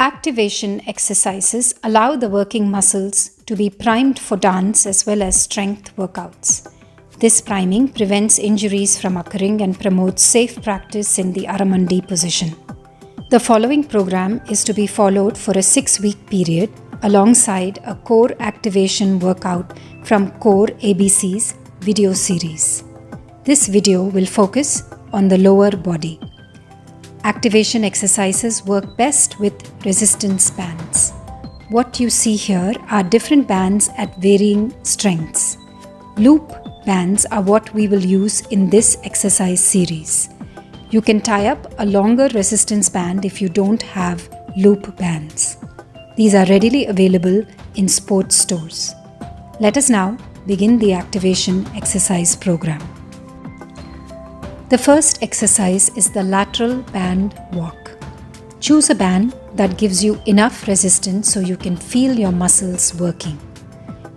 Activation exercises allow the working muscles to be primed for dance as well as strength workouts. This priming prevents injuries from occurring and promotes safe practice in the Aramandi position. The following program is to be followed for a 6-week period alongside a core activation workout from Core ABC's video series. This video will focus on the lower body. Activation exercises work best with resistance bands. What you see here are different bands at varying strengths. Loop bands are what we will use in this exercise series. You can tie up a longer resistance band if you don't have loop bands. These are readily available in sports stores. Let us now begin the activation exercise program. The first exercise is the lateral band walk. Choose a band that gives you enough resistance so you can feel your muscles working.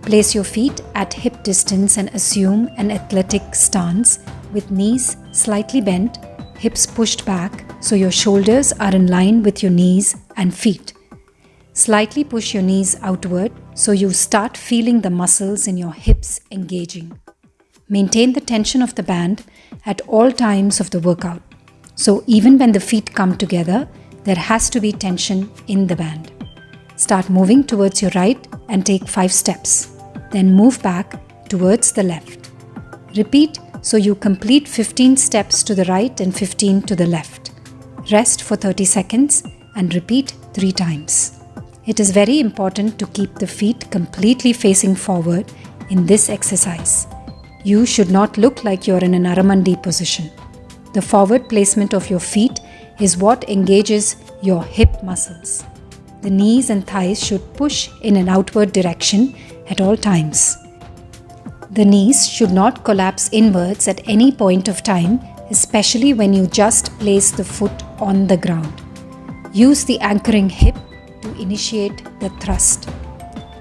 Place your feet at hip distance and assume an athletic stance with knees slightly bent, hips pushed back so your shoulders are in line with your knees and feet. Slightly push your knees outward so you start feeling the muscles in your hips engaging. Maintain the tension of the band at all times of the workout. So even when the feet come together, there has to be tension in the band. Start moving towards your right and take 5 steps. Then move back towards the left. Repeat so you complete 15 steps to the right and 15 to the left. Rest for 30 seconds and repeat 3 times. It is very important to keep the feet completely facing forward in this exercise. You should not look like you're in an Aramandi position. The forward placement of your feet is what engages your hip muscles. The knees and thighs should push in an outward direction at all times. The knees should not collapse inwards at any point of time, especially when you just place the foot on the ground. Use the anchoring hip to initiate the thrust.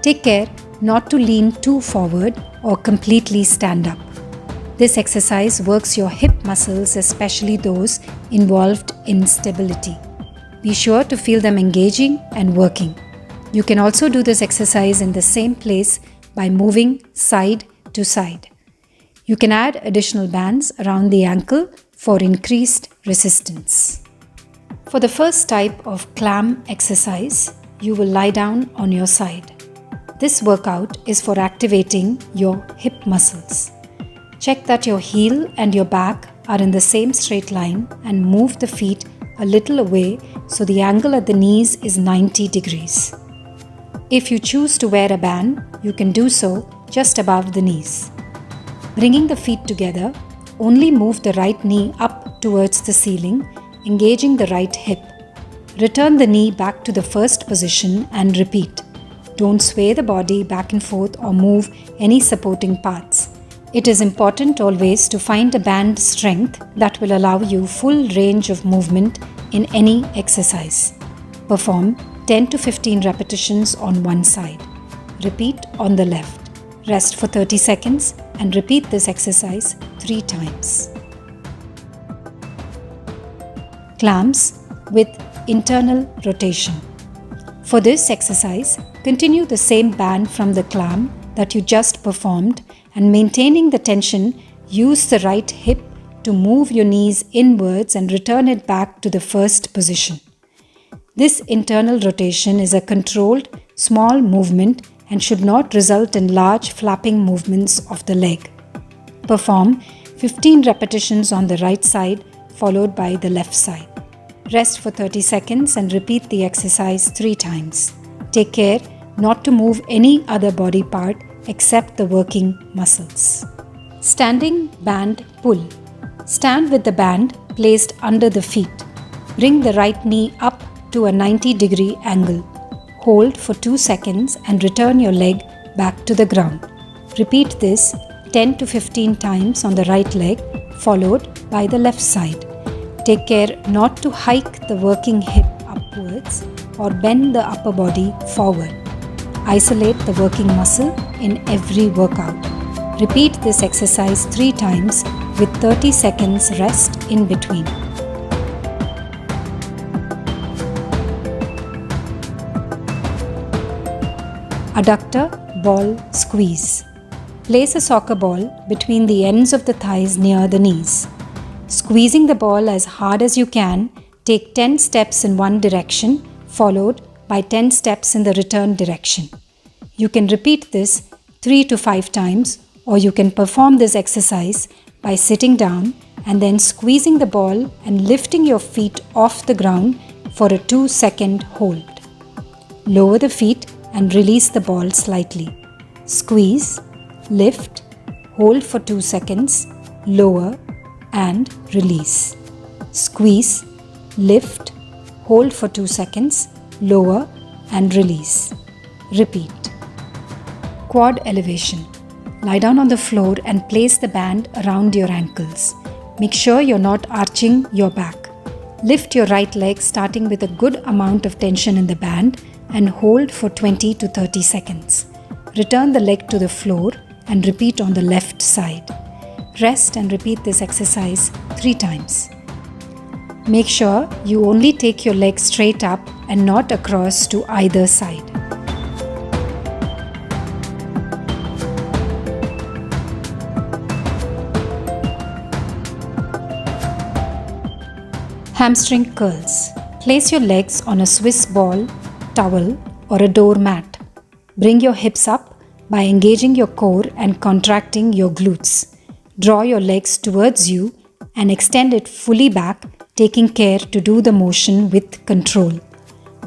Take care not to lean too forward or completely stand up. This exercise works your hip muscles, especially those involved in stability. Be sure to feel them engaging and working. You can also do this exercise in the same place by moving side to side. You can add additional bands around the ankle for increased resistance. For the first type of clam exercise, you will lie down on your side. This workout is for activating your hip muscles. Check that your heel and your back are in the same straight line and move the feet a little away so the angle at the knees is 90 degrees. If you choose to wear a band, you can do so just above the knees. Bringing the feet together, only move the right knee up towards the ceiling, engaging the right hip. Return the knee back to the first position and repeat. Don't sway the body back and forth or move any supporting parts. It is important always to find a band strength that will allow you full range of movement in any exercise. Perform 10 to 15 repetitions on one side. Repeat on the left. Rest for 30 seconds and repeat this exercise 3 times. Clams with internal rotation. For this exercise, continue the same band from the clam that you just performed and maintaining the tension, use the right hip to move your knees inwards and return it back to the first position. This internal rotation is a controlled, small movement and should not result in large flapping movements of the leg. Perform 15 repetitions on the right side followed by the left side. Rest for 30 seconds and repeat the exercise 3 times. Take care not to move any other body part except the working muscles. Standing band pull. Stand with the band placed under the feet. Bring the right knee up to a 90-degree angle. Hold for 2 seconds and return your leg back to the ground. Repeat this 10 to 15 times on the right leg, followed by the left side. Take care not to hike the working hip upwards or bend the upper body forward. Isolate the working muscle in every workout. Repeat this exercise 3 times with 30 seconds rest in between. Adductor ball squeeze. Place a soccer ball between the ends of the thighs near the knees. Squeezing the ball as hard as you can, take 10 steps in one direction, followed by 10 steps in the return direction. You can repeat this 3 to 5 times, or you can perform this exercise by sitting down and then squeezing the ball and lifting your feet off the ground for a 2-second hold. Lower the feet and release the ball slightly. Squeeze, lift, hold for 2 seconds, lower and release. Squeeze, lift, hold for 2 seconds, lower and release. Repeat. Quad elevation. Lie down on the floor and place the band around your ankles. Make sure you're not arching your back. Lift your right leg starting with a good amount of tension in the band and hold for 20 to 30 seconds. Return the leg to the floor and repeat on the left side. Rest and repeat this exercise 3 times. Make sure you only take your leg straight up and not across to either side. Hamstring curls. Place your legs on a Swiss ball, towel or a doormat. Bring your hips up by engaging your core and contracting your glutes. Draw your legs towards you and extend it fully back, taking care to do the motion with control.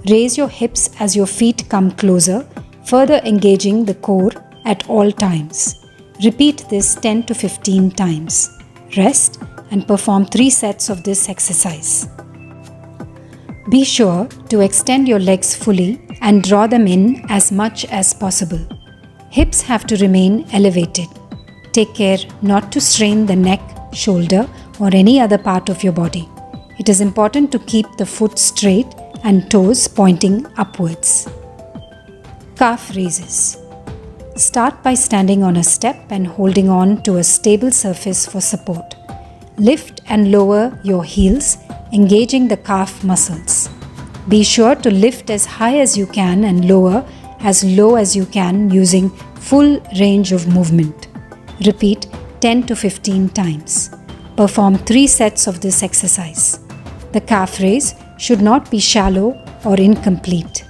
Raise your hips as your feet come closer, further engaging the core at all times. Repeat this 10 to 15 times. Rest and perform 3 sets of this exercise. Be sure to extend your legs fully and draw them in as much as possible. Hips have to remain elevated. Take care not to strain the neck, shoulder, or any other part of your body. It is important to keep the foot straight and toes pointing upwards. Calf raises. Start by standing on a step and holding on to a stable surface for support. Lift and lower your heels, engaging the calf muscles. Be sure to lift as high as you can and lower as low as you can using full range of movement. Repeat 10 to 15 times. Perform 3 sets of this exercise. The calf raise should not be shallow or incomplete.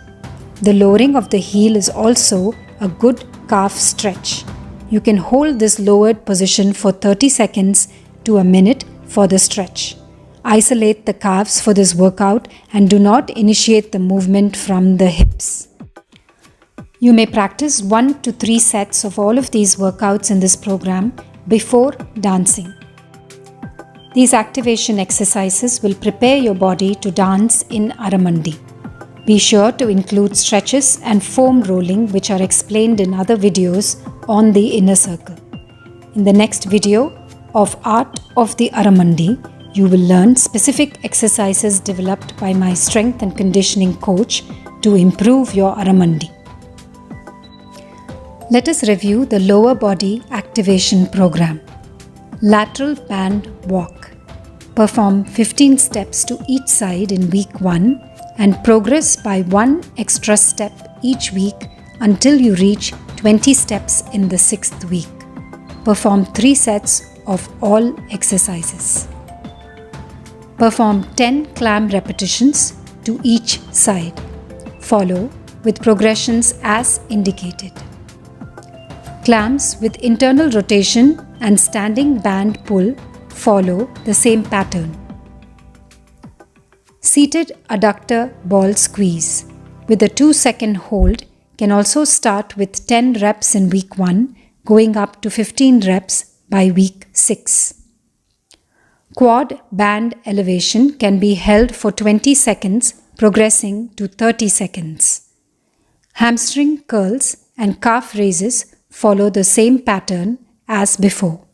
The lowering of the heel is also a good calf stretch. You can hold this lowered position for 30 seconds to a minute for the stretch. Isolate the calves for this workout and do not initiate the movement from the hips. You may practice 1 to 3 sets of all of these workouts in this program before dancing. These activation exercises will prepare your body to dance in Aramandi. Be sure to include stretches and foam rolling, which are explained in other videos on the inner circle. In the next video of Art of the Aramandi, you will learn specific exercises developed by my strength and conditioning coach to improve your Aramandi. Let us review the lower body activation program. Lateral band walk. Perform 15 steps to each side in week 1 and progress by 1 extra step each week until you reach 20 steps in the 6th week. Perform 3 sets of all exercises. Perform 10 climb repetitions to each side. Follow with progressions as indicated. Clamps with internal rotation and standing band pull follow the same pattern. Seated adductor ball squeeze with a 2-second hold can also start with 10 reps in week 1, going up to 15 reps by week 6. Quad band elevation can be held for 20 seconds, progressing to 30 seconds. Hamstring curls and calf raises follow the same pattern as before.